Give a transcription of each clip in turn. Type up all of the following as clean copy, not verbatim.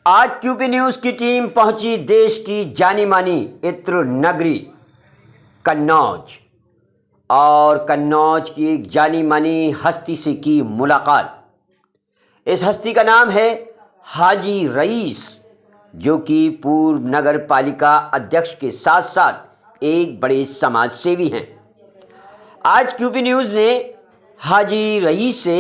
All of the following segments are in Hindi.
आज क्यूपी न्यूज़ की टीम पहुंची देश की जानी मानी इत्र नगरी कन्नौज और कन्नौज की एक जानी मानी हस्ती से की मुलाकात। इस हस्ती का नाम है हाजी रईस, जो कि पूर्व नगर पालिका अध्यक्ष के साथ साथ एक बड़े समाज सेवी हैं। आज क्यूपी न्यूज़ ने हाजी रईस से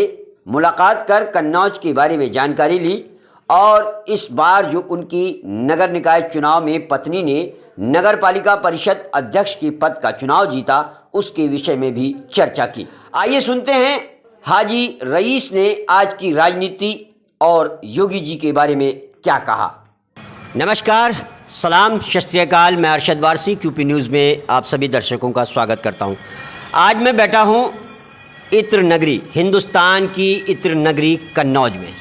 मुलाकात कर कन्नौज के बारे में जानकारी ली और इस बार जो उनकी नगर निकाय चुनाव में पत्नी ने नगर पालिका परिषद अध्यक्ष के पद का चुनाव जीता, उसके विषय में भी चर्चा की। आइए सुनते हैं हाजी रईस ने आज की राजनीति और योगी जी के बारे में क्या कहा। नमस्कार, सलाम, सत श्री अकाल। मैं अरशद वारसी क्यूपी न्यूज़ में आप सभी दर्शकों का स्वागत करता हूं। आज मैं बैठा हूं इत्र नगरी, हिंदुस्तान की इत्र नगरी कन्नौज में।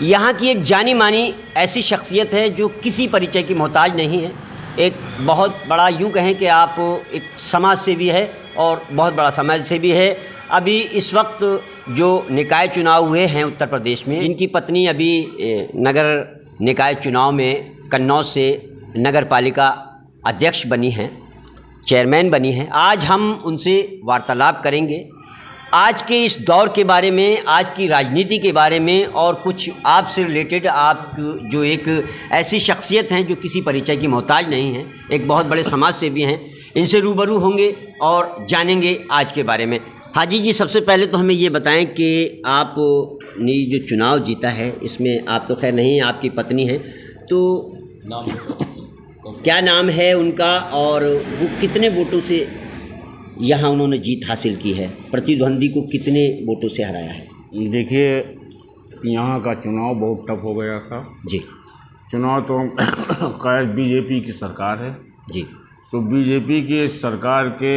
यहाँ की एक जानी मानी ऐसी शख्सियत है जो किसी परिचय की मोहताज नहीं है। एक बहुत बड़ा, यूँ कहें कि आप एक समाज सेवी है और बहुत बड़ा समाज सेवी है। अभी इस वक्त जो निकाय चुनाव हुए हैं उत्तर प्रदेश में, इनकी पत्नी अभी नगर निकाय चुनाव में कन्नौज से नगर पालिका अध्यक्ष बनी हैं, चेयरमैन बनी हैं। आज हम उनसे वार्तालाप करेंगे आज के इस दौर के बारे में, आज की राजनीति के बारे में और कुछ आपसे रिलेटेड। आप जो एक ऐसी शख्सियत हैं जो किसी परिचय की मोहताज नहीं है, एक बहुत बड़े समाज सेवी हैं, इनसे रूबरू होंगे और जानेंगे आज के बारे में। हाजी जी, सबसे पहले तो हमें ये बताएं कि आपने जो चुनाव जीता है, इसमें आप तो खैर नहीं, आपकी पत्नी हैं, तो क्या नाम है उनका और वो कितने वोटों से यहाँ उन्होंने जीत हासिल की है, प्रतिद्वंदी को कितने वोटों से हराया है? देखिए, यहाँ का चुनाव बहुत टफ हो गया था जी। चुनाव तो खैर बीजेपी की सरकार है जी। तो बीजेपी की सरकार के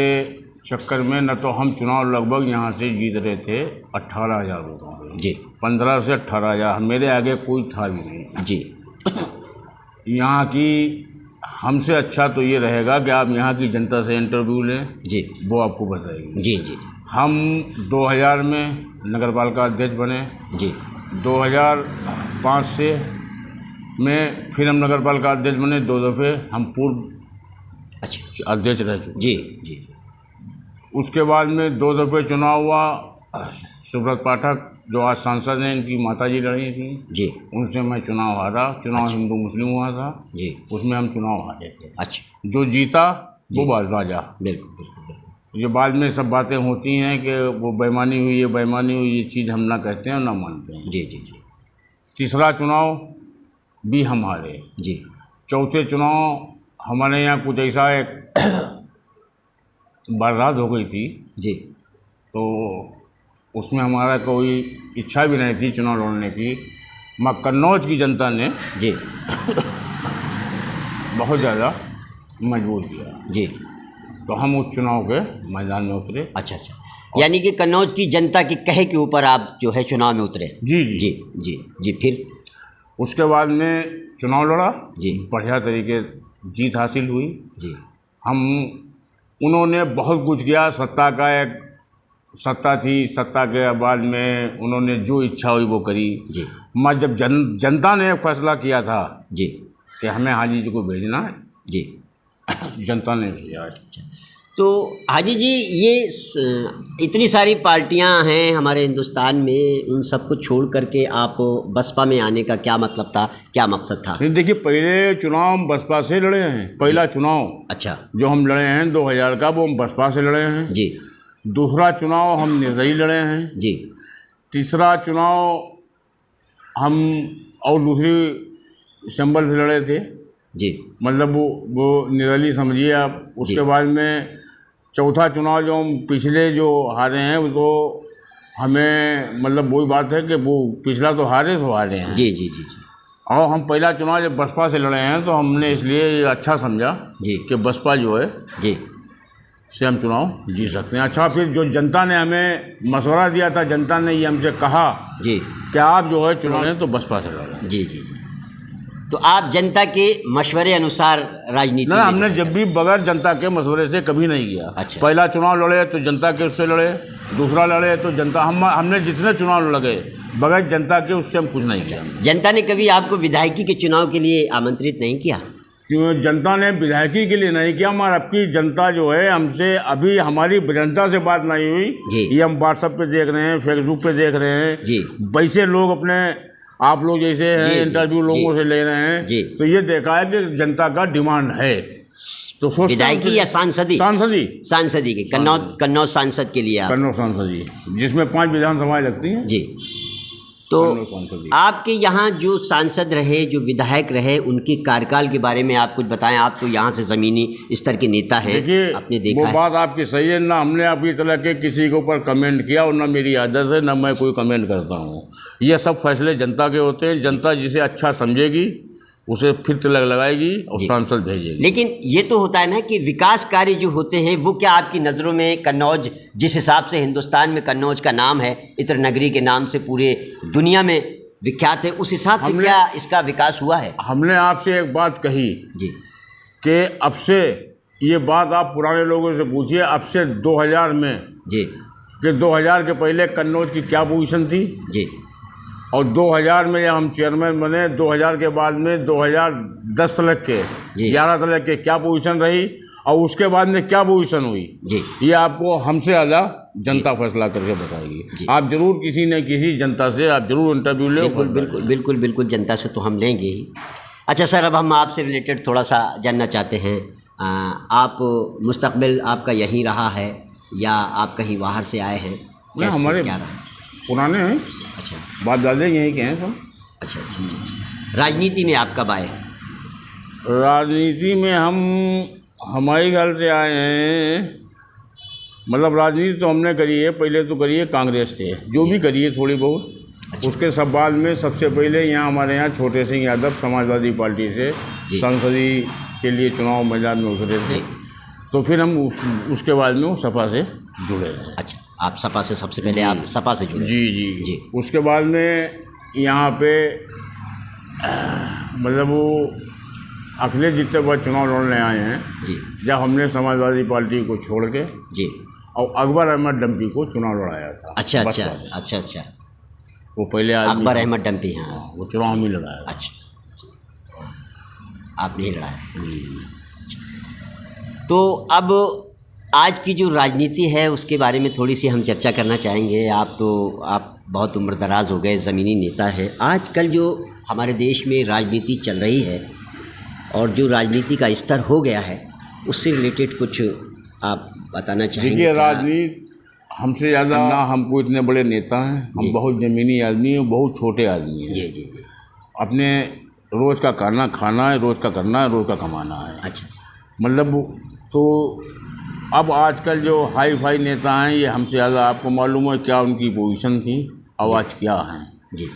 चक्कर में न तो हम चुनाव लगभग यहाँ से जीत रहे थे 18,000 वोटों में जी, 15 से 18,000, मेरे आगे कोई था भी नहीं जी। यहाँ की हमसे अच्छा तो ये रहेगा कि आप यहाँ की जनता से इंटरव्यू लें जी, वो आपको बताएगी जी जी। हम 2000 में नगर पालिका अध्यक्ष बने जी, 2005 से में फिर हम नगर पालिका अध्यक्ष बने, 2 दफ़े हम पूर्व अच्छा अध्यक्ष रह चुके जी जी। उसके बाद में 2 दफ़े चुनाव हुआ। सुब्रत पाठक जो आज सांसद हैं, इनकी माताजी लड़ी थी जी, उनसे मैं चुनाव हारा। चुनाव अच्छा। हिंदू मुस्लिम हुआ था जी, उसमें हम चुनाव हारे थे। अच्छा। जो जीता वो बाल राजा। बिल्कुल बिल्कुल। ये बाद में सब बातें होती हैं कि वो बेईमानी हुई, ये बेईमानी हुई, ये चीज़ हम ना कहते हैं और ना मानते हैं जी जी जी। तीसरा चुनाव भी हम हारे जी। चौथे चुनाव हमारे यहाँ कुछ ऐसा एक वारदात हो गई थी जी, तो उसमें हमारा कोई इच्छा भी नहीं थी चुनाव लड़ने की, मगर कन्नौज की जनता ने जी बहुत ज़्यादा मजबूर किया जी, तो हम उस चुनाव के मैदान में उतरे। अच्छा अच्छा, यानी कि कन्नौज की जनता के कहे के ऊपर आप जो है चुनाव में उतरे जी जी जी जी जी। फिर उसके बाद में चुनाव लड़ा जी, बढ़िया तरीके जीत हासिल हुई जी। हम उन्होंने बहुत कुछ किया, सत्ता का एक सत्ता थी, सत्ता के बाद में उन्होंने जो इच्छा हुई वो करी जी। मैं जब जनता ने फैसला किया था जी कि हमें हाजी जी को भेजना है जी, जनता ने भेजा। अच्छा, तो हाजी जी, ये इतनी सारी पार्टियां हैं हमारे हिंदुस्तान में, उन सबको छोड़ करके आप बसपा में आने का क्या मतलब था, क्या मकसद था? नहीं, देखिए, पहले चुनाव हम बसपा से लड़े हैं। पहला चुनाव अच्छा जो हम लड़े हैं 2000 का, वो हम बसपा से लड़े हैं जी। दूसरा चुनाव हम निर्दलीय लड़े हैं जी। तीसरा चुनाव हम और दूसरी संबल से लड़े थे जी, मतलब वो निर्दलीय समझिए आप। उसके बाद में चौथा चुनाव जो हम पिछले जो हारे हैं वो तो हमें, मतलब वही बात है कि वो पिछला तो हारे हैं जी जी जी जी। और हम पहला चुनाव जब बसपा से लड़े हैं तो हमने इसलिए अच्छा समझा जी कि बसपा जो है जी से हम चुनाव जीत सकते हैं। अच्छा, फिर जो जनता ने हमें मशवरा दिया था, जनता ने ये हमसे कहा जी कि आप जो है चुनाव तो बसपा से लड़ें जी जी। तो आप जनता के मशवरे अनुसार राजनीति ना, में हमने जो है जब भी बगैर जनता के मशवरे से कभी नहीं किया। अच्छा। पहला चुनाव लड़े तो जनता के उससे लड़े, दूसरा लड़े तो जनता, हमने जितने चुनाव लड़े बगैर जनता के उससे हम कुछ नहीं किया। जनता ने कभी आपको विधायकी के चुनाव के लिए आमंत्रित नहीं किया? क्यों जनता ने विधायकी के लिए नहीं किया, मगर अब की जनता जो है हमसे, अभी हमारी जनता से बात नहीं हुई जी। ये हम व्हाट्सएप पे देख रहे हैं, फेसबुक पे देख रहे हैं जी। वैसे लोग अपने आप लोग जैसे हैं जी, इंटरव्यू जी, लोगों से ले रहे हैं जी। तो ये देखा है कि जनता का डिमांड है। तो सोचते हैं विधायकी या सांसदी? सांसदी के कन्नौज सांसद के लिए आप? कन्नौज सांसदी, जिसमें 5 विधानसभाएं लगती हैं जी। तो कन्नौज सांसदी। आपके यहाँ जो सांसद रहे, जो विधायक रहे, उनके कार्यकाल के बारे में आप कुछ बताएं। आप तो यहाँ से ज़मीनी स्तर के नेता हैं, देखिए आपने देखा वो है। बात आपकी सही है, ना हमने अभी तरह के किसी के ऊपर कमेंट किया और ना मेरी आदत है, ना मैं कोई कमेंट करता हूँ। ये सब फैसले जनता के होते हैं। जनता जिसे अच्छा समझेगी उसे फिर तिलक लगाएगी और सांसद भेजेगी। लेकिन ये तो होता है ना कि विकास कार्य जो होते हैं वो क्या आपकी नज़रों में कन्नौज, जिस हिसाब से हिंदुस्तान में कन्नौज का नाम है, इत्र नगरी के नाम से पूरे दुनिया में विख्यात है, उस हिसाब से क्या इसका विकास हुआ है? हमने आपसे एक बात कही जी कि अब से, ये बात आप पुराने लोगों से पूछिए, अब से 2000 में जी कि 2000 के पहले कन्नौज की क्या पोजीशन थी जी और 2000 में जब हम चेयरमैन बने, 2000 के बाद में 2010 तक के, 11 तक के क्या पोजीशन रही और उसके बाद में क्या पोजीशन हुई जी, ये आपको हमसे ज़्यादा जनता फैसला करके बताएगी। आप जरूर किसी न किसी जनता से आप जरूर इंटरव्यू ले। बिल्कुल बिल्कुल बिल्कुल बिल्कुल जनता से तो हम लेंगे ही। अच्छा सर, अब हम आपसे रिलेटेड थोड़ा सा जानना चाहते हैं। आप मुस्तकबिल आपका यहीं रहा है या आप कहीं बाहर से आए हैं? हमारे क्या रहा? पुराने हैं। अच्छा, बाप दादे यहीं के हैं सब। अच्छा अच्छा अच्छा। राजनीति में आप कब आए? राजनीति में हम हमारे घर से आए हैं, मतलब राजनीति तो हमने करी है, पहले तो करी है कांग्रेस से, जो भी करी है थोड़ी बहुत। अच्छा। उसके सब बाद में सबसे पहले यहाँ हमारे यहाँ छोटे सिंह यादव समाजवादी पार्टी से संसदीय के लिए चुनाव मैदान में उतरे थे, तो फिर हम उसके बाद में वो सपा से जुड़े रहे। अच्छा, आप सपा से सबसे पहले आप सपा से जुड़े? जी जी जी। उसके बाद में यहाँ पे मतलब वो अखिलेश जितने बार चुनाव लड़ने आए हैं जी, जब हमने समाजवादी पार्टी को छोड़ के जी, और अकबर अहमद डम्पी को चुनाव लड़ाया था। अच्छा अच्छा अच्छा अच्छा। वो पहले अकबर अहमद डम्पी, हाँ, वो चुनाव में लड़ाया। अच्छा, आप नहीं लड़ाया। तो अब आज की जो राजनीति है उसके बारे में थोड़ी सी हम चर्चा करना चाहेंगे। आप बहुत उम्र दराज हो गए, ज़मीनी नेता है। आजकल जो हमारे देश में राजनीति चल रही है और जो राजनीति का स्तर हो गया है, उससे रिलेटेड कुछ आप बताना चाहेंगे? देखिए, राजनीति हमसे ज़्यादा ना, हमको इतने बड़े नेता हैं, हम बहुत ज़मीनी आदमी हैं, बहुत छोटे आदमी हैं। जी जी। अपने रोज़ का खाना है, रोज़ का करना है, रोज़ का कमाना है। अच्छा, मतलब तो अब आजकल जो हाई फाई नेता हैं ये हमसे ज़्यादा, आपको मालूम है क्या उनकी पोजीशन थी, आवाज़ क्या है जी।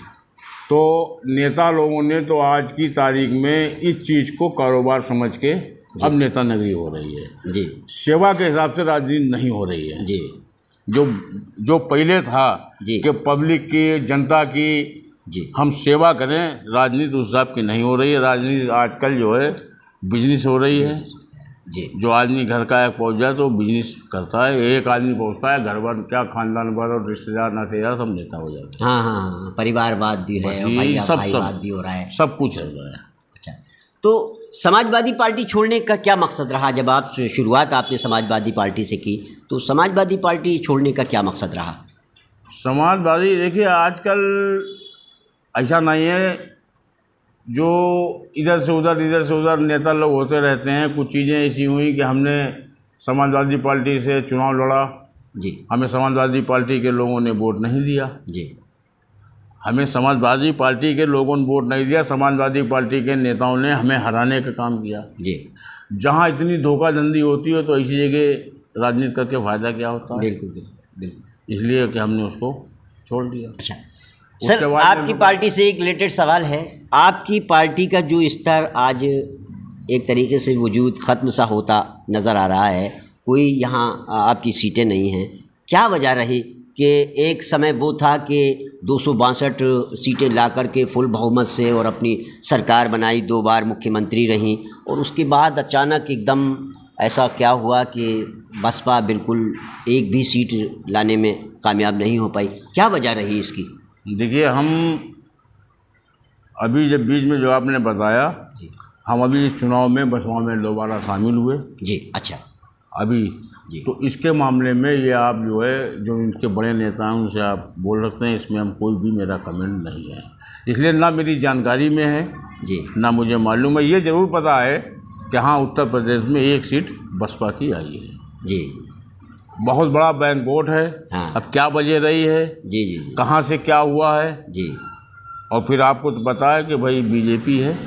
तो नेता लोगों ने तो आज की तारीख में इस चीज़ को कारोबार समझ के अब नेता नगरी हो रही है जी। सेवा के हिसाब से राजनीति नहीं हो रही है जी। जो पहले था जी कि पब्लिक की, जनता की जी हम सेवा करें, राजनीति उस हिसाब की नहीं हो रही है। राजनीति आजकल जो है बिजनेस हो रही है जी। जो आदमी घर का एक पहुंच जाए तो बिजनेस करता है, एक आदमी पहुंचता है, घर भर क्या खानदान भर और रिश्तेदार नातेदार सब नेता हो जाते हैं। हाँ हाँ हाँ, परिवारवाद भी है, भाईवाद भी हो रहा है, सब कुछ है। अच्छा, तो समाजवादी पार्टी छोड़ने का क्या मकसद रहा? जब आप शुरुआत आपने समाजवादी पार्टी से की, तो समाजवादी पार्टी छोड़ने का क्या मकसद रहा? समाजवादी, देखिए आजकल ऐसा नहीं है, जो इधर से उधर नेता लोग होते रहते हैं। कुछ चीज़ें ऐसी हुई कि हमने समाजवादी पार्टी से चुनाव लड़ा जी, हमें समाजवादी पार्टी के लोगों ने वोट नहीं दिया जी। हमें समाजवादी पार्टी के लोगों ने वोट नहीं दिया, समाजवादी पार्टी के नेताओं ने हमें हराने का काम किया जी। जहाँ इतनी धोखाधंधी होती है तो ऐसी जगह राजनीति करके फ़ायदा क्या होता है? बिल्कुल बिल्कुल। इसलिए कि हमने उसको छोड़ दिया। अच्छा सर, आपकी पार्टी से एक रिलेटेड सवाल है। आपकी पार्टी का जो स्तर आज एक तरीके से वजूद ख़त्म सा होता नज़र आ रहा है, कोई यहाँ आपकी सीटें नहीं हैं, क्या वजह रही कि एक समय वो था कि 262 सीटें ला कर के फुल बहुमत से और अपनी सरकार बनाई, 2 बार मुख्यमंत्री रहीं, और उसके बाद अचानक एकदम ऐसा क्या हुआ कि बसपा बिल्कुल एक भी सीट लाने में कामयाब नहीं हो पाई। क्या वजह रही इसकी? देखिए, हम अभी जब बीच में जो आपने बताया, हम अभी इस चुनाव में बसपा में दोबारा शामिल हुए जी। अच्छा। अभी जी। तो इसके मामले में ये आप जो है, जो इनके बड़े नेता हैं उनसे आप बोल सकते हैं, इसमें हम कोई भी मेरा कमेंट नहीं है, इसलिए ना मेरी जानकारी में है जी, ना मुझे मालूम है। ये ज़रूर पता है कि हाँ, उत्तर प्रदेश में 1 सीट बसपा की आई है जी। बहुत बड़ा बैंक वोट है। हाँ। अब क्या वजह रही है, जी जी जी कहाँ से क्या हुआ है, जी और फिर आपको तो पता है कि भाई बीजेपी है।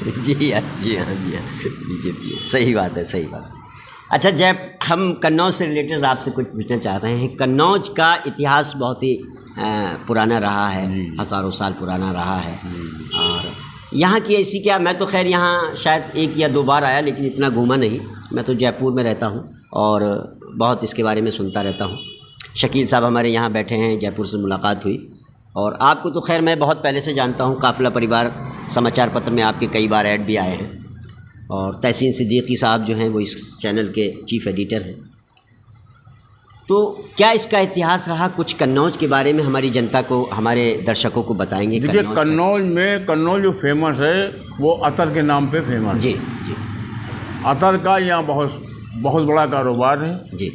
जी हाँ, जी हाँ, जी हाँ, बीजेपी है। सही बात है, सही बात है। अच्छा जय, हम कन्नौज से रिलेटेड आपसे कुछ पूछना चाह रहे हैं। कन्नौज का इतिहास बहुत ही पुराना रहा है, हज़ारों साल पुराना रहा है, और यहाँ की ऐसी क्या, मैं तो खैर यहाँ शायद 1 या 2 बार आया, लेकिन इतना घूमा नहीं। मैं तो जयपुर में रहता हूँ और बहुत इसके बारे में सुनता रहता हूँ। शकील साहब हमारे यहाँ बैठे हैं, जयपुर से मुलाकात हुई, और आपको तो खैर मैं बहुत पहले से जानता हूँ। काफ़िला परिवार समाचार पत्र में आपके कई बार ऐड भी आए हैं, और तहसीन सिद्दीकी साहब जो हैं वो इस चैनल के चीफ एडिटर हैं। तो क्या इसका इतिहास रहा, कुछ कन्नौज के बारे में हमारी जनता को, हमारे दर्शकों को बताएंगे? देखिए, कन्नौज जो फेमस है वो अतर के नाम पे फेमस है। जी जी। अतर का यहाँ बहुत बहुत बड़ा कारोबार है जी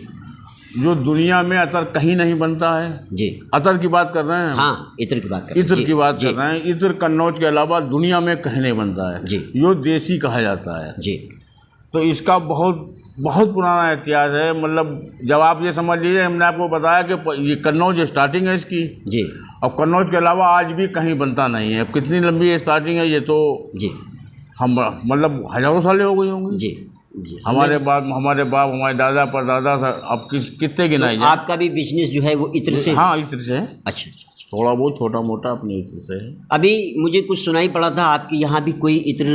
जो दुनिया में अतर कहीं नहीं बनता है। जी। अतर की बात कर रहे हैं? हाँ, इत्र की बात कर रहे हैं। इत्र की बात जी, कर रहे हैं। इत्र कन्नौज के अलावा दुनिया में कहीं नहीं बनता है जी। जो देसी कहा जाता है। जी। तो इसका बहुत बहुत पुराना इतिहास है। मतलब जब आप ये समझ लीजिए, हमने आपको बताया कि ये कन्नौज स्टार्टिंग है इसकी जी। और कन्नौज के अलावा आज भी कहीं बनता नहीं है। अब कितनी लंबी स्टार्टिंग है ये तो जी। हम मतलब हज़ारों सालें हो गई होंगी। जी जी। हमारे बाप हमारे दादा परदादा अब कितने गिनाए जाए। आपका भी बिजनेस जो है वो इत्र से? हाँ, इत्र से है। अच्छा अच्छा। थोड़ा बहुत छोटा मोटा अपने इत्र से है। अभी मुझे कुछ सुनाई पड़ा था आपके यहाँ भी कोई इत्र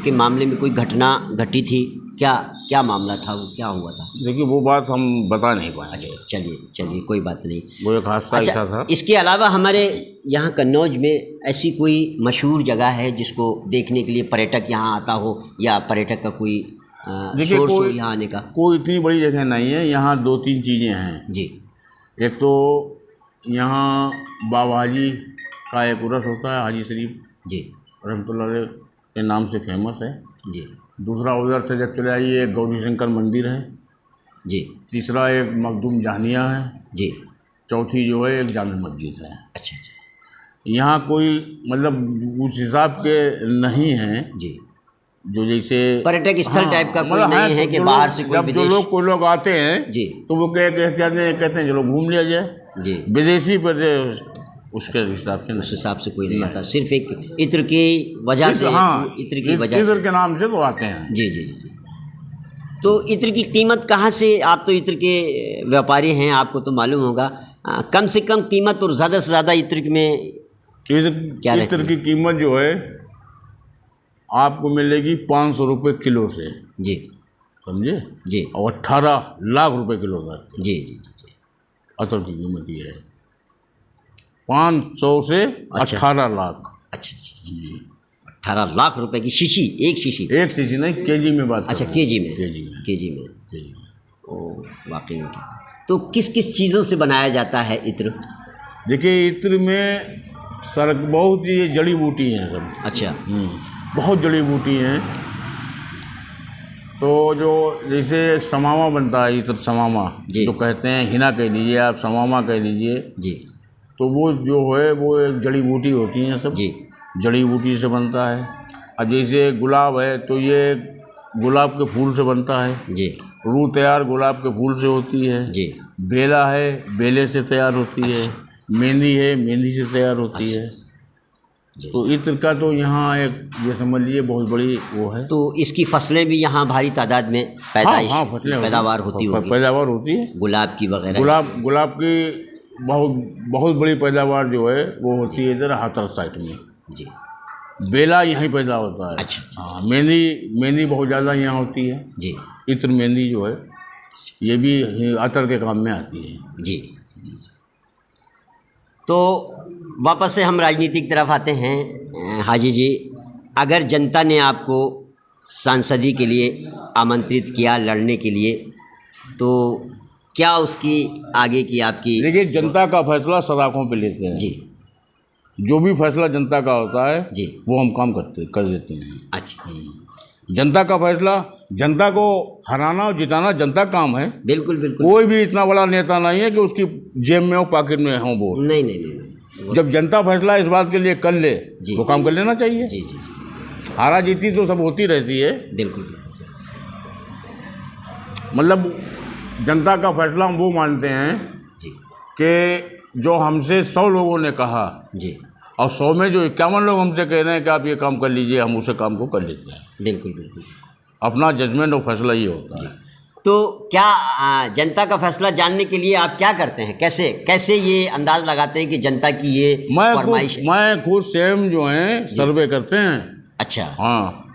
के मामले में कोई घटना घटी थी, क्या मामला था, वो क्या हुआ था? देखिए, वो बात हम बता नहीं पाएंगे। अच्छा, चलिए कोई बात नहीं। वो एक हादसा ऐसा था। इसके अलावा हमारे यहाँ कन्नौज में ऐसी कोई मशहूर जगह है जिसको देखने के लिए पर्यटक यहाँ आता हो, या पर्यटक का कोई सोर्स हो यहाँ आने का? कोई इतनी बड़ी जगह नहीं है। यहाँ 2-3 चीज़ें हैं जी। एक तो यहाँ बाबा हाजी का एक उर्स होता है, हाजी शरीफ जी रहमतुल्लाह अलैह के नाम से फेमस है। जी। दूसरा, उधर से जब चले आइए, एक गौरी शंकर मंदिर है। जी। तीसरा, एक मखदूम जहानिया है। जी। चौथी जो है एक जामे मस्जिद है। अच्छा अच्छा। यहाँ कोई मतलब उस हिसाब के नहीं हैं जी। जो जैसे पर्यटक स्थल टाइप का कोई मतलब नहीं है कि बाहर से कोई जब जो विदेश? कोई लोग आते हैं जी। तो वो कहते हैं चलो घूम लिया जाए। जी। विदेशी पर उसके हिसाब से उस हिसाब से कोई नहीं आता, सिर्फ एक इत्र की वजह से। हाँ, इत्र की वजह इत्र से के नाम से तो आते हैं। जी जी जी। तो इत्र की कीमत कहाँ से, आप तो इत्र के व्यापारी हैं, आपको तो मालूम होगा, कम से कम कीमत और ज़्यादा से ज़्यादा इत्र में क्या इत्र की कीमत जो है आपको मिलेगी 500 रुपये किलो से। जी। समझे जी। और 18 लाख रुपए किलो तक जी जी जी। अतर की कीमत ये है, 500 से 18 लाख। अच्छा अच्छा जी। 18 लाख रुपए की शीशी, एक शीशी? एक शीशी नहीं, केजी में बात। अच्छा, केजी में? केजी में। ओ, वाकई में। तो किस किस चीज़ों से बनाया जाता है इत्र? देखिए, इत्र में बहुत ही जड़ी बूटी हैं सब। अच्छा। बहुत जड़ी बूटी हैं। तो जो जैसे समामा बनता है, इत्र समामा जो कहते हैं, हिना कह लीजिए आप, समामा कह लीजिए जी। तो वो जो है वो एक जड़ी बूटी होती हैं सब जी। जड़ी बूटी से बनता है। अब जैसे गुलाब है तो ये गुलाब के फूल से बनता है। जी। रूह तैयार गुलाब के फूल से होती है। जी। बेला है, बेले से तैयार होती है। मेहंदी है, मेहंदी से तैयार होती है। तो इत्र का तो यहाँ एक ये समझ लीजिए बहुत बड़ी वो है। तो इसकी फसलें भी यहाँ भारी तादाद में पैदावार होती होगी? पैदावार होती है, गुलाब की वगैरह? गुलाब की बहुत बड़ी पैदावार जो है वो होती है इधर हाथरस साइड में। जी। बेला यहीं पैदा होता है। अच्छा। हाँ, मेहंदी बहुत ज़्यादा यहाँ होती है। जी। इत्र मेहंदी जो है ये भी अतर के काम में आती है। जी। तो वापस से हम राजनीति की तरफ आते हैं। हाजी जी, अगर जनता ने आपको सांसदी के लिए आमंत्रित किया लड़ने के लिए, तो क्या उसकी आगे की आपकी? देखिए, जनता का फैसला सराखों पे लेते हैं जी। जो भी फैसला जनता का होता है जी। वो हम काम कर देते हैं। अच्छा। जनता का फैसला, जनता को हराना और जिताना जनता का काम है। बिल्कुल बिल्कुल। कोई भी इतना बड़ा नेता नहीं है कि उसकी जेब में हो, पॉकेट में हो वोट। नहीं नहीं नहीं। जब जनता फैसला इस बात के लिए कर ले जी। वो काम कर लेना चाहिए। जी जी। हारा जीती तो सब होती रहती है, बिल्कुल। मतलब जनता का फैसला हम वो मानते हैं जी। कि जो हमसे 100 लोगों ने कहा जी। और 100 में जो 51 लोग हमसे कह रहे हैं कि आप ये काम कर लीजिए, हम उसे काम को कर लेते हैं। बिल्कुल बिल्कुल। अपना जजमेंट और फैसला ये होता है। तो क्या जनता का फैसला जानने के लिए आप क्या करते हैं? कैसे कैसे ये अंदाज लगाते हैं कि जनता की ये फरमाइश है? मैं खुद सेम जो है सर्वे करते हैं। अच्छा। हाँ,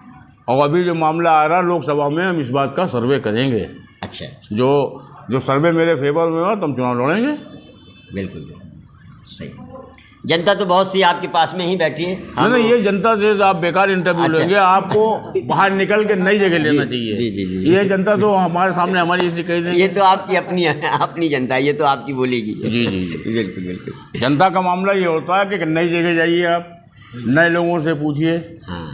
और अभी जो मामला आ रहा लोकसभा में, हम इस बात का सर्वे करेंगे। अच्छा। जो सर्वे मेरे फेवर में हो तो हम चुनाव लड़ेंगे। बिल्कुल सही। जनता तो बहुत सी आपके पास में ही बैठी है। नहीं, ये जनता से आप बेकार इंटरव्यू लेंगे, आपको बाहर निकल के नई जगह लेना चाहिए। जी जी जी। ये जनता तो हमारे सामने हमारी इसी कही देंगे। ये तो आपकी अपनी जनता है, ये तो आपकी बोलेगी। जी जी। बिल्कुल बिल्कुल। जनता का मामला ये होता है कि नई जगह जाइए, आप नए लोगों से पूछिए। हाँ।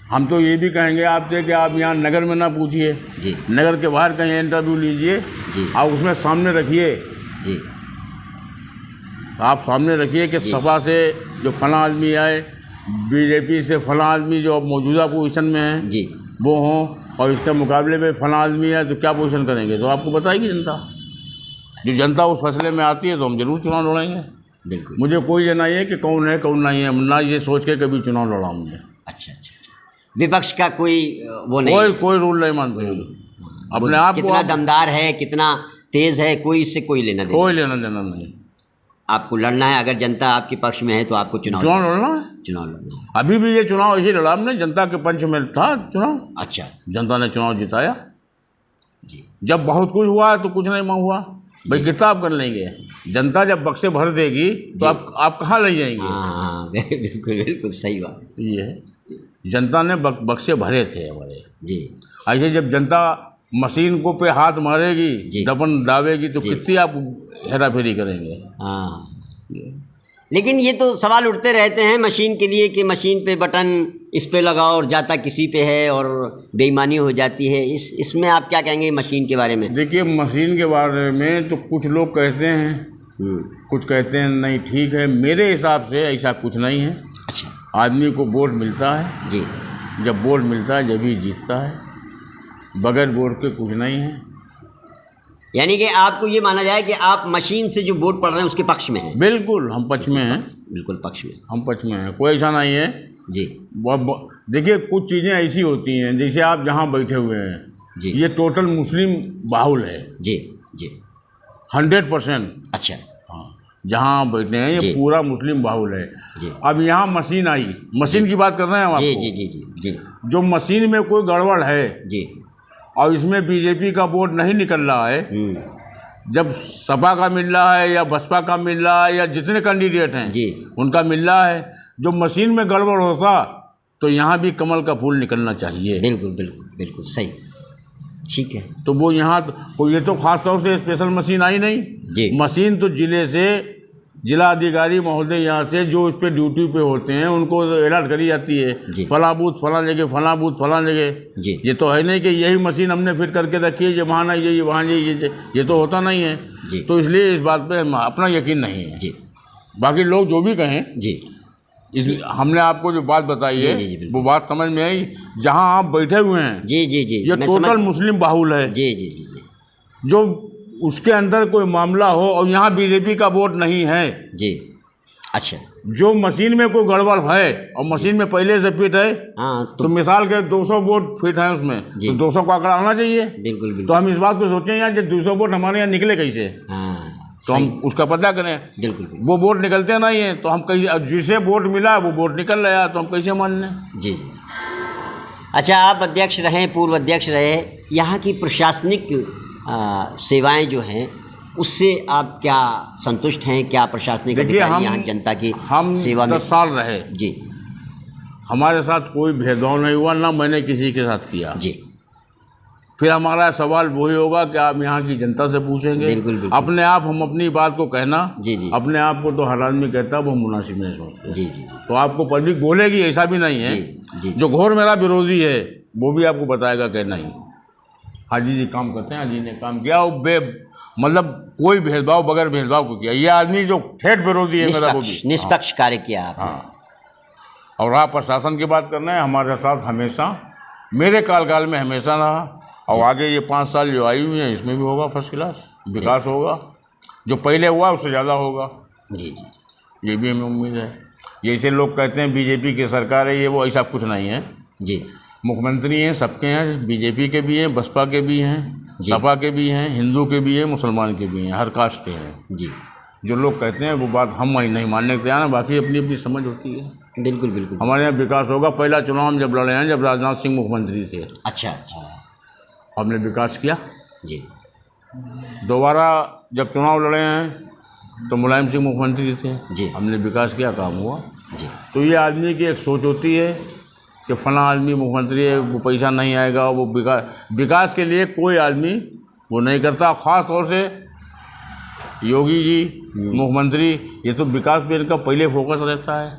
हम तो ये भी कहेंगे आपसे कि आप यहाँ नगर में ना पूछिए, जी। नगर के बाहर कहीं इंटरव्यू लीजिए जी। आप उसमें सामने रखिए। जी। आप सामने रखिए कि सपा से जो फला आदमी आए, बीजेपी से फला आदमी जो मौजूदा पोजीशन में है जी वो हों, और इसके मुकाबले में फला आदमी है तो क्या पोजीशन करेंगे, तो आपको बताएगी जनता। जो जनता उस फैसले में आती है तो हम जरूर चुनाव लड़ेंगे। बिल्कुल। मुझे कोई ये नहीं है कि कौन है कौन नहीं है, ना ये सोच के कभी चुनाव लड़ा हमने। अच्छा अच्छा अच्छा। विपक्ष का कोई वो नहीं? कोई रूल नहीं मानते अपने आप को। कितना दमदार है, कितना तेज है, कोई इससे कोई लेना देना? कोई लेना देना नहीं। आपको लड़ना है, अगर जनता आपके पक्ष में है तो आपको चुनाव लड़ना है। चुनाव लड़ना है। अभी भी ये चुनाव ऐसे लड़ा हमने, जनता के पंच में था चुनाव। अच्छा। जनता ने चुनाव जिताया। जी। जब बहुत कुछ हुआ तो कुछ नहीं हुआ भाई, कितना आप कर लेंगे। जनता जब बक्से भर देगी तो आप कहाँ ले जाएंगे। हाँ बिल्कुल बिल्कुल सही बात। ये है, जनता ने बक्से भरे थे हमारे। जी। ऐसे जब जनता मशीन को पे हाथ मारेगी, दबन दावेगी, तो कितनी आप हेरा फेरी करेंगे। हाँ। लेकिन ये तो सवाल उठते रहते हैं मशीन के लिए कि मशीन पे बटन इस पे लगाओ और जाता किसी पे है और बेईमानी हो जाती है। इसमें आप क्या कहेंगे मशीन के बारे में? देखिए, मशीन के बारे में तो कुछ लोग कहते हैं, कुछ कहते हैं नहीं ठीक है। मेरे हिसाब से ऐसा कुछ नहीं है। अच्छा। आदमी को वोट मिलता है जी। जब वोट मिलता है जब ही जीतता है, बगैर वोट के कुछ नहीं है। यानी कि आपको ये माना जाए कि आप मशीन से जो वोट पड़ रहे हैं उसके पक्ष में हैं? बिल्कुल, हम पक्ष में हैं। बिल्कुल पक्ष में, हम पक्ष में हैं, कोई ऐसा नहीं है। जी। देखिए, कुछ चीज़ें ऐसी होती हैं, जैसे आप जहाँ बैठे हुए हैं जी, ये टोटल मुस्लिम बाहुल है। जी जी। 100%। अच्छा। हाँ, जहाँ आप बैठे हैं ये पूरा मुस्लिम बाहुल है। जी। अब यहाँ मशीन आई, मशीन की बात कर रहे हैं हम। जी जी जी जी जी। जो मशीन में कोई गड़बड़ है जी और इसमें बीजेपी का वोट नहीं निकल रहा है, जब सपा का मिल रहा है या बसपा का मिल रहा है या जितने कैंडिडेट हैं जी उनका मिल रहा है, जो मशीन में गड़बड़ होता तो यहाँ भी कमल का फूल निकलना चाहिए। बिल्कुल बिल्कुल बिल्कुल सही, ठीक है। तो वो यहाँ तो ये तो खास तौर से स्पेशल मशीन आई नहीं जी। मशीन तो जिले से जिला अधिकारी महोदय यहाँ से जो इस पे ड्यूटी पे होते हैं उनको अलर्ट करी जाती है, फला बूथ फला जगह, फला बूथ फला जगह। ये तो है नहीं कि यही मशीन हमने फिट करके रखी है, ये वहाँ नहीं ये वहाँ ये तो होता नहीं है जी। तो इसलिए इस बात पे अपना यकीन नहीं है जी। बाकी लोग जो भी कहें जी, इस हमने आपको जो बात बताई है वो बात समझ में आई। जहाँ आप बैठे हुए हैं जी जी जी, ये टोटल मुस्लिम बाहुल है जी जी जी। जो उसके अंदर कोई मामला हो और यहाँ बीजेपी का वोट नहीं है जी। अच्छा। जो मशीन में कोई गड़बड़ है और मशीन में पहले से फिट है, हाँ, तो मिसाल के 200 वोट फिट है उसमें, तो 200 का आंकड़ा आना चाहिए। बिल्कुल बिल्कुल। तो हम इस बात को सोचें यार, जब 200 वोट हमारे यहाँ निकले कैसे, हाँ, तो हम उसका पता करें। बिल्कुल। वो वोट निकलते नहीं है तो हम कैसे, जिसे वोट मिला वो वोट निकल रहा तो हम कैसे मान लें जी। अच्छा, आप अध्यक्ष रहे, पूर्व अध्यक्ष रहे, यहाँ की प्रशासनिक सेवाएं जो हैं उससे आप क्या संतुष्ट हैं? क्या प्रशासनिक देखिए, अधिकारी यहाँ जनता की हम सेवा में? 10 साल रहे जी हमारे साथ कोई भेदभाव नहीं हुआ, ना मैंने किसी के साथ किया। जी फिर हमारा सवाल वही होगा कि आप यहाँ की जनता से पूछेंगे। बिल्कुल, बिल्कुल। अपने आप हम अपनी बात को कहना, जी जी अपने आप को तो हर आदमी कहता है वो मुनासिब नहीं सोचते। जी जी तो आपको पब्लिक बोलेगी, ऐसा भी नहीं है। जी जी जो घोर मेरा विरोधी है वो भी आपको बताएगा कि नहीं, हाजी जी काम करते हैं, हाजी ने काम किया, वो मतलब कोई भेदभाव बगैर भेदभाव को किया। ये आदमी जो ठेठ विरोधी है मेरा, वो भी निष्पक्ष कार्य किया आपने। हाँ। और रहा प्रशासन की बात करना है, हमारे साथ हमेशा, मेरे कार्यकाल में हमेशा रहा, और आगे ये 5 साल जो आई हुई हैं इसमें भी होगा फर्स्ट क्लास विकास होगा। जो पहले हुआ उससे ज़्यादा होगा। जी जी ये भी हमें उम्मीद है। जैसे लोग कहते हैं बीजेपी की सरकार है, ये वो, ऐसा कुछ नहीं है। जी मुख्यमंत्री हैं, सबके हैं, बीजेपी के भी हैं, बसपा के भी हैं, जी। सपा के भी हैं, हिंदू के भी हैं, मुसलमान के भी हैं, हर कास्ट के हैं। जी जो लोग कहते हैं वो बात हम नहीं मानने के तैयार हैं, बाकी अपनी अपनी समझ होती है। बिल्कुल बिल्कुल। हमारे यहाँ विकास होगा। पहला चुनाव हम जब लड़े हैं, जब राजनाथ सिंह मुख्यमंत्री थे, अच्छा अच्छा। हमने विकास किया। जी दोबारा जब चुनाव लड़े हैं तो मुलायम सिंह मुख्यमंत्री थे, जी। हमने विकास किया, काम हुआ। जी तो ये आदमी की एक सोच होती है कि फला आदमी मुख्यमंत्री है, वो पैसा नहीं आएगा, वो विकास के लिए कोई आदमी वो नहीं करता। ख़ास तौर से योगी जी मुख्यमंत्री, ये तो विकास पे इनका पहले फोकस रहता है,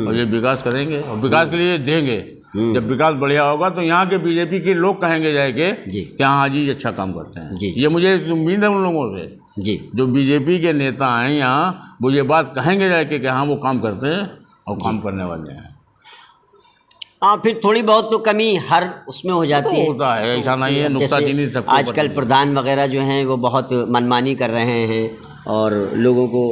और ये विकास करेंगे और विकास के लिए देंगे। जब विकास बढ़िया होगा तो यहाँ के बीजेपी के लोग कहेंगे जाएंगे कि हाँ जी अच्छा काम करते हैं। जी। ये मुझे उम्मीद है उन लोगों से, जी जो बीजेपी के नेता हैं यहाँ, वो ये बात कहेंगे जाके कि हाँ वो काम करते हैं और काम करने वाले हैं। हाँ, फिर थोड़ी बहुत तो कमी हर उसमें हो जाती है। होता है, ऐसा नहीं है, नुक्ताचीनी जैसे सबको आजकल प्रधान वगैरह जो हैं वो बहुत मनमानी कर रहे हैं और लोगों को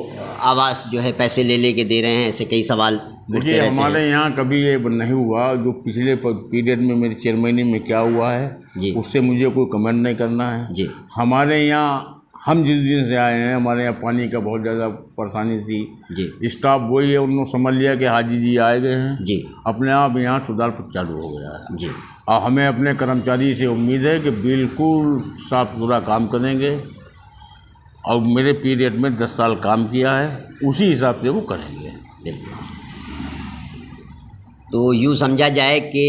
आवास जो है पैसे ले लेके दे रहे हैं, ऐसे कई सवाल उठते देखिए, रहते हमारे हैं। यहाँ कभी ये नहीं हुआ। जो पिछले पीरियड में मेरी चेयरमैनी में क्या हुआ जी। है उससे मुझे कोई कमेंट नहीं करना है। जी हमारे यहाँ, हम जिस दिन से आए हैं, हमारे यहाँ पानी का बहुत ज़्यादा परेशानी थी। जी स्टाफ वही है, उन्होंने समझ लिया कि हाजी जी आए गए हैं, जी अपने आप यहाँ सुधार चालू हो गया है। जी और हमें अपने कर्मचारी से उम्मीद है कि बिल्कुल साफ सुथरा काम करेंगे, और मेरे पीरियड में 10 साल काम किया है, उसी हिसाब से वो करेंगे। बिल्कुल। तो यूँ समझा जाए कि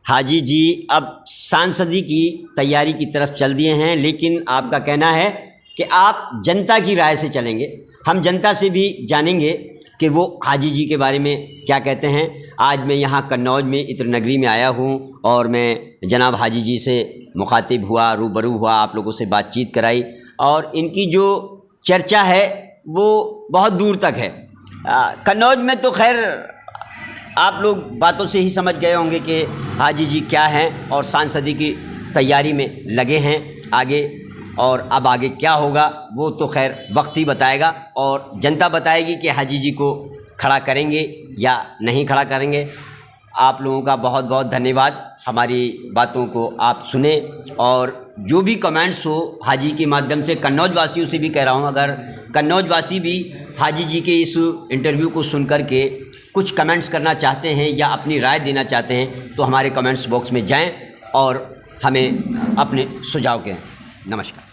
हाजी जी अब सांसदी की तैयारी की तरफ चल दिए हैं, लेकिन आपका कहना है कि आप जनता की राय से चलेंगे। हम जनता से भी जानेंगे कि वो हाजी जी के बारे में क्या कहते हैं। आज मैं यहाँ कन्नौज में इत्र नगरी में आया हूँ और मैं जनाब हाजी जी से मुखातिब हुआ, रूबरू हुआ, आप लोगों से बातचीत कराई, और इनकी जो चर्चा है वो बहुत दूर तक है। कन्नौज में तो खैर आप लोग बातों से ही समझ गए होंगे कि हाजी जी क्या हैं, और सांसदी की तैयारी में लगे हैं आगे, और अब आगे क्या होगा वो तो खैर वक्त ही बताएगा, और जनता बताएगी कि हाजी जी को खड़ा करेंगे या नहीं खड़ा करेंगे। आप लोगों का बहुत बहुत धन्यवाद, हमारी बातों को आप सुने, और जो भी कमेंट्स हो हाजी के माध्यम से, कन्नौज वासियों से भी कह रहा हूँ, अगर कन्नौज वासी भी हाजी जी के इस इंटरव्यू को सुन कर के कुछ कमेंट्स करना चाहते हैं या अपनी राय देना चाहते हैं तो हमारे कमेंट्स बॉक्स में जाएं और हमें अपने सुझाव दें। नमस्कार।